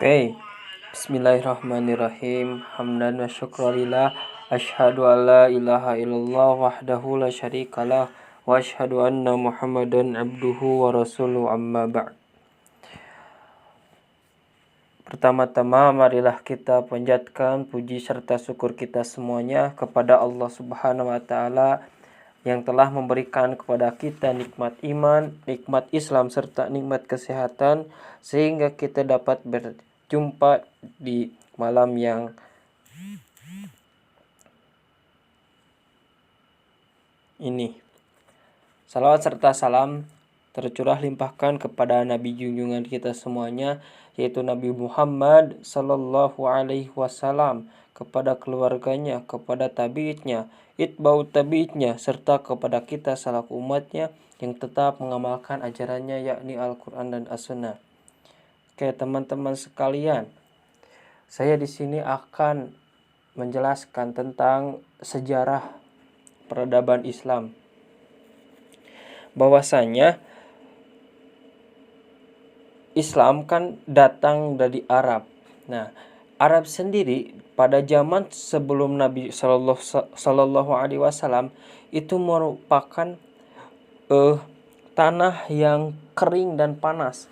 Oke, Bismillahirrahmanirrahim. Hamdan wa syukralillah. Asyhadu an la ilaha illallah wahdahu la syarikalah wa asyhadu anna Muhammadan abduhu wa rasuluhu amma ba'd. Pertama-tama marilah kita panjatkan puji serta syukur kita semuanya kepada Allah Subhanahu wa taala yang telah memberikan kepada kita nikmat iman, nikmat Islam serta nikmat kesehatan sehingga kita dapat berjumpa di malam yang ini. Salawat serta salam tercurah limpahkan kepada Nabi junjungan kita semuanya, yaitu Nabi Muhammad sallallahu alaihi wasallam, kepada keluarganya, kepada tabi'itnya, itba'ut tabi'itnya, serta kepada kita selaku umatnya yang tetap mengamalkan ajarannya, yakni Al-Quran dan As-Sunnah. Oke teman-teman sekalian, saya di sini akan menjelaskan tentang sejarah peradaban Islam. Bahwasanya Islam kan datang dari Arab. Nah, Arab sendiri pada zaman sebelum Nabi Sallallahu Alaihi Wasallam itu merupakan tanah yang kering dan panas,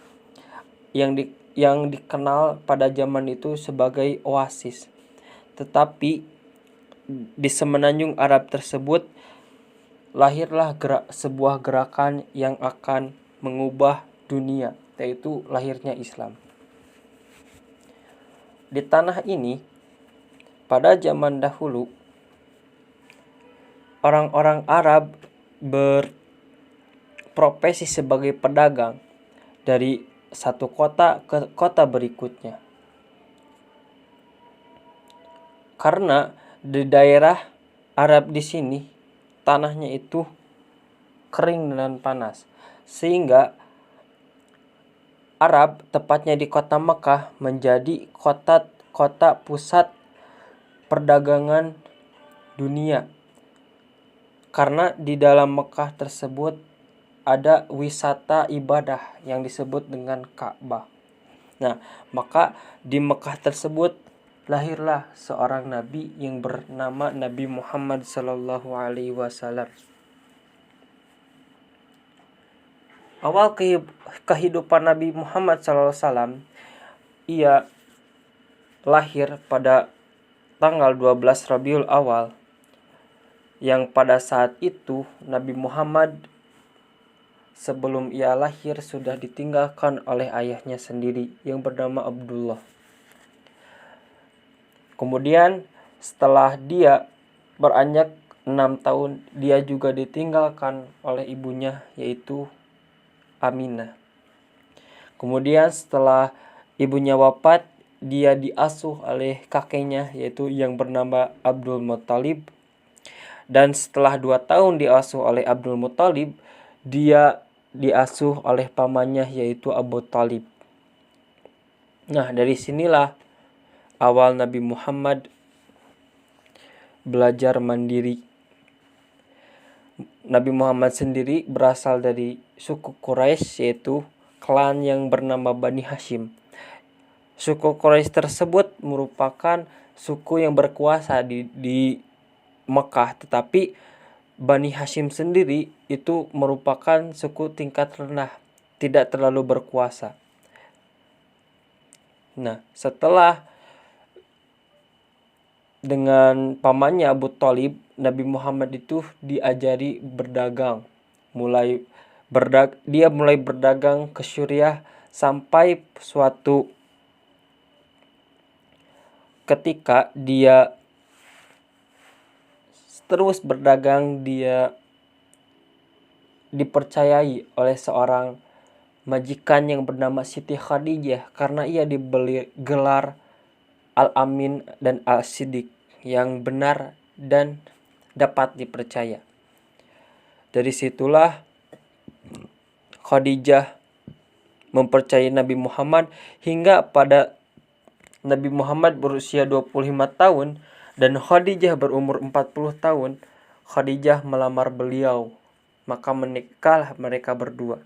yang dikenal pada zaman itu sebagai oasis. Tetapi di semenanjung Arab tersebut lahirlah sebuah gerakan yang akan mengubah dunia, yaitu lahirnya Islam. Di tanah ini, pada zaman dahulu, orang-orang Arab berprofesi sebagai pedagang dari satu kota ke kota berikutnya. Karena di daerah Arab di sini, tanahnya itu kering dan panas, sehingga Arab, tepatnya di kota Mekah, menjadi kota pusat perdagangan dunia. Karena di dalam Mekah tersebut ada wisata ibadah yang disebut dengan Ka'bah. Nah, maka di Mekah tersebut lahirlah seorang nabi yang bernama Nabi Muhammad sallallahu alaihi wasallam. Awal kehidupan Nabi Muhammad SAW, ia lahir pada tanggal 12 Rabiul Awal, yang pada saat itu Nabi Muhammad sebelum ia lahir sudah ditinggalkan oleh ayahnya sendiri yang bernama Abdullah. Kemudian setelah dia beranjak 6 tahun, dia juga ditinggalkan oleh ibunya, yaitu Aminah. Kemudian setelah ibunya wafat, dia diasuh oleh kakeknya, yaitu yang bernama Abdul Muthalib. Dan setelah 2 tahun diasuh oleh Abdul Muthalib, dia diasuh oleh pamannya, yaitu Abu Thalib. Nah, dari sinilah awal Nabi Muhammad belajar mandiri. Nabi Muhammad sendiri berasal dari suku Quraisy, yaitu klan yang bernama Bani Hashim. Suku Quraisy tersebut merupakan suku yang berkuasa di Mekah, tetapi Bani Hashim sendiri itu merupakan suku tingkat rendah, tidak terlalu berkuasa. Nah, setelah dengan pamannya Abu Thalib, Nabi Muhammad itu diajari berdagang. Dia mulai berdagang ke Suriah sampai suatu ketika dia terus berdagang, dia dipercayai oleh seorang majikan yang bernama Siti Khadijah karena ia diberi gelar Al-Amin dan Al-Siddiq, yang benar dan dapat dipercaya. Dari situlah Khadijah mempercayai Nabi Muhammad hingga pada Nabi Muhammad berusia 25 tahun dan Khadijah berumur 40 tahun. Khadijah melamar beliau, maka menikahlah mereka berdua.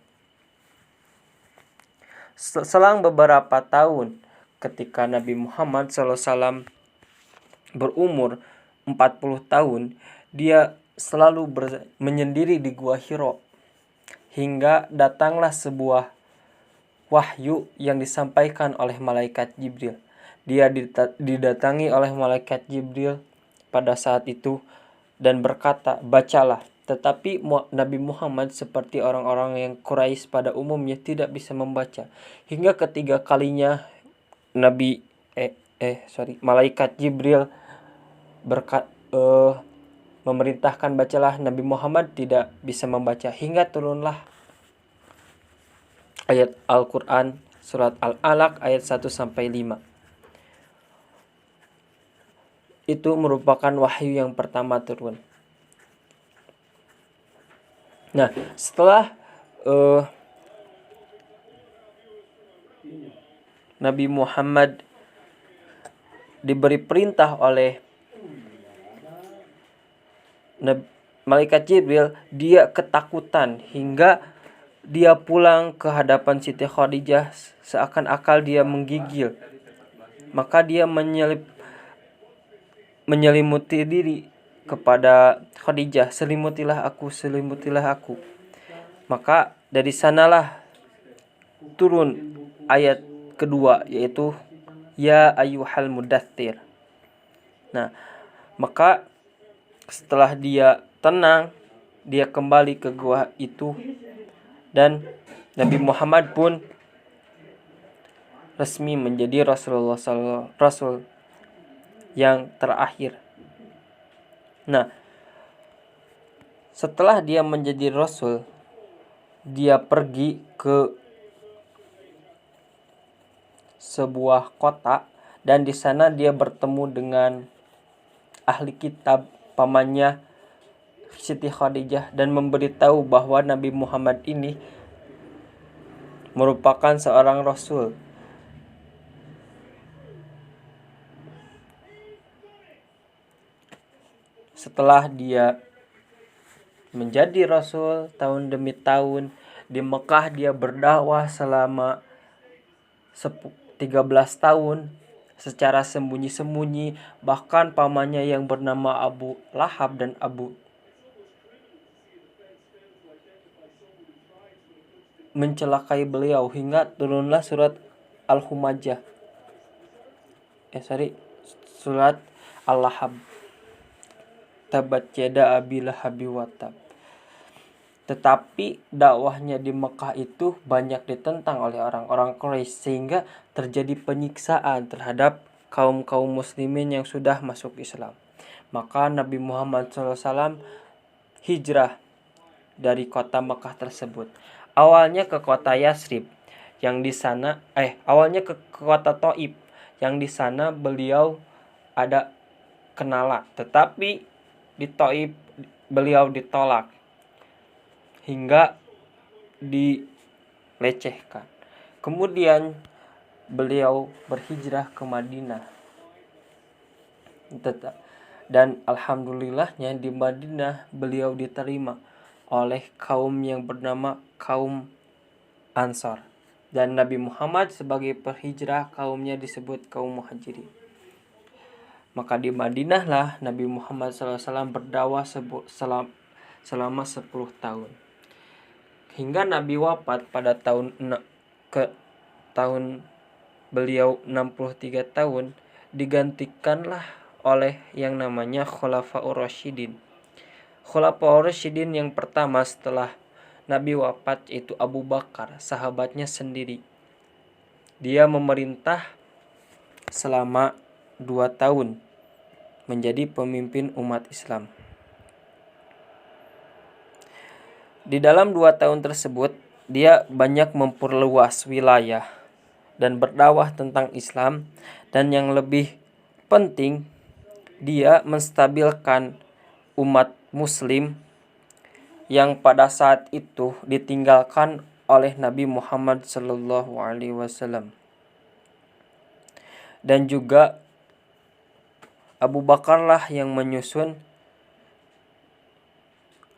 Selang beberapa tahun, ketika Nabi Muhammad SAW berumur 40 tahun, dia selalu menyendiri di Gua Hiro hingga datanglah sebuah wahyu yang disampaikan oleh malaikat Jibril. Dia didatangi oleh malaikat Jibril pada saat itu dan berkata, "Bacalah." Tetapi Nabi Muhammad seperti orang-orang yang Quraisy pada umumnya tidak bisa membaca. Hingga ketiga kalinya malaikat Jibril memerintahkan bacalah, Nabi Muhammad tidak bisa membaca hingga turunlah ayat Al-Qur'an surat Al-Alaq ayat 1 sampai 5. Itu merupakan wahyu yang pertama turun. Nah, setelah Nabi Muhammad diberi perintah oleh malaikat Jibril, dia ketakutan hingga dia pulang ke hadapan Siti Khadijah seakan-akan dia menggigil. Maka dia menyelimuti diri kepada Khadijah, selimutilah aku. Maka dari sanalah turun ayat kedua, yaitu ya ayyuhal mudaththir. Nah, maka setelah dia tenang, dia kembali ke gua itu, dan Nabi Muhammad pun resmi menjadi Rasul yang terakhir. Nah, setelah dia menjadi Rasul, dia pergi ke sebuah kota dan di sana dia bertemu dengan ahli kitab, pamannya Siti Khadijah, dan memberitahu bahwa Nabi Muhammad ini merupakan seorang Rasul. Setelah dia menjadi Rasul tahun demi tahun, di Mekah dia berdakwah selama 13 tahun secara sembunyi-sembunyi. Bahkan pamannya yang bernama Abu Lahab dan Abu mencelakai beliau hingga turunlah surat Al-Humajah. Surat Al-Lahab. Tabat yada abi lahabi watab. Tetapi dakwahnya di Mekah itu banyak ditentang oleh orang-orang Quraisy sehingga terjadi penyiksaan terhadap kaum muslimin yang sudah masuk Islam. Maka Nabi Muhammad SAW hijrah dari kota Mekah tersebut. Awalnya ke kota Yasrib, yang di sana awalnya ke kota Thaif, yang di sana beliau ada kenalan, tetapi di Thaif beliau ditolak hingga dilecehkan. Kemudian beliau berhijrah ke Madinah. Dan alhamdulillahnya di Madinah beliau diterima oleh kaum yang bernama kaum Ansar. Dan Nabi Muhammad sebagai perhijrah kaumnya disebut kaum Muhajirin. Maka di Madinah lah Nabi Muhammad SAW berdakwah selama 10 tahun. Hingga Nabi wafat pada tahun beliau 63 tahun, digantikanlah oleh yang namanya Khulafaur Rasyidin. Khulafaur Rasyidin yang pertama setelah Nabi wafat itu Abu Bakar, sahabatnya sendiri. Dia memerintah selama 2 tahun menjadi pemimpin umat Islam. Di dalam 2 tahun tersebut, dia banyak memperluas wilayah dan berdakwah tentang Islam, dan yang lebih penting, dia menstabilkan umat muslim yang pada saat itu ditinggalkan oleh Nabi Muhammad SAW. Dan juga Abu Bakarlah yang menyusun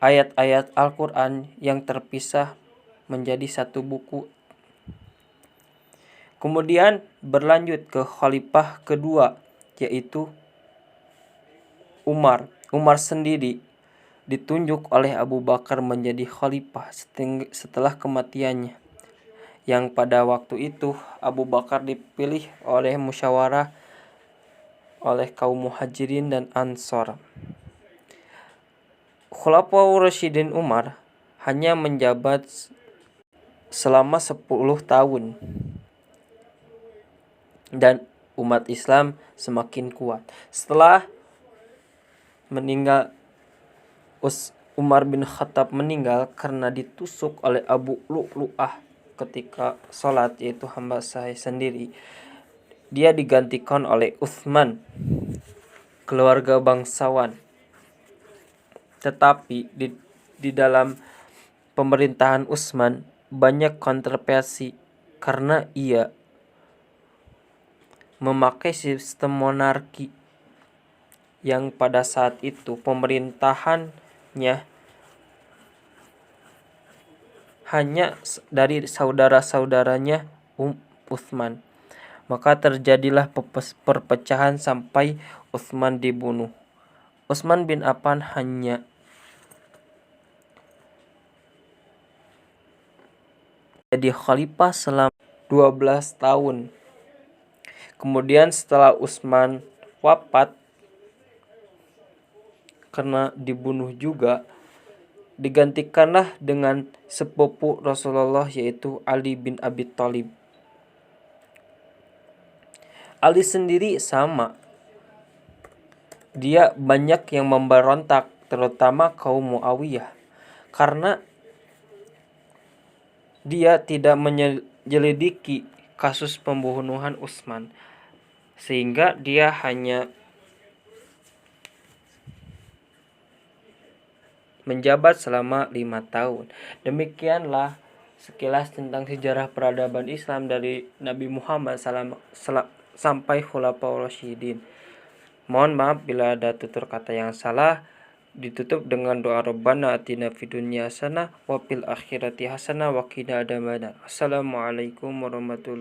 ayat-ayat Al-Quran yang terpisah menjadi satu buku. Kemudian berlanjut ke khalifah kedua, yaitu Umar. Umar sendiri ditunjuk oleh Abu Bakar menjadi khalifah setelah kematiannya, yang pada waktu itu Abu Bakar dipilih oleh musyawarah oleh kaum Muhajirin dan Ansor. Khulafaur Rasyidin Umar hanya menjabat selama 10 tahun dan umat Islam semakin kuat. Setelah meninggal Umar bin Khattab meninggal karena ditusuk oleh Abu Lu'lu'ah ketika sholat, yaitu hamba saya sendiri. Dia digantikan oleh Utsman, keluarga bangsawan. Tetapi di dalam pemerintahan Utsman banyak kontroversi karena ia memakai sistem monarki yang pada saat itu pemerintahannya hanya dari saudara-saudaranya Utsman. Maka terjadilah perpecahan sampai Utsman dibunuh. Utsman bin Affan hanya jadi khalifah selama 12 tahun. Kemudian setelah Utsman wafat karena dibunuh juga, digantikanlah dengan sepupu Rasulullah, yaitu Ali bin Abi Thalib. Ali sendiri sama. Dia banyak yang memberontak, terutama kaum Muawiyah, karena dia tidak menyelidiki kasus pembunuhan Utsman, sehingga dia hanya menjabat selama 5 tahun. Demikianlah sekilas tentang sejarah peradaban Islam dari Nabi Muhammad sampai Khulafaur Rasyidin. Mohon maaf bila ada tutur kata yang salah. Ditutup dengan doa Rabbana atina fid dunya hasanah wa fil akhirati hasanah wa qina adzabannar. Assalamualaikum warahmatullahi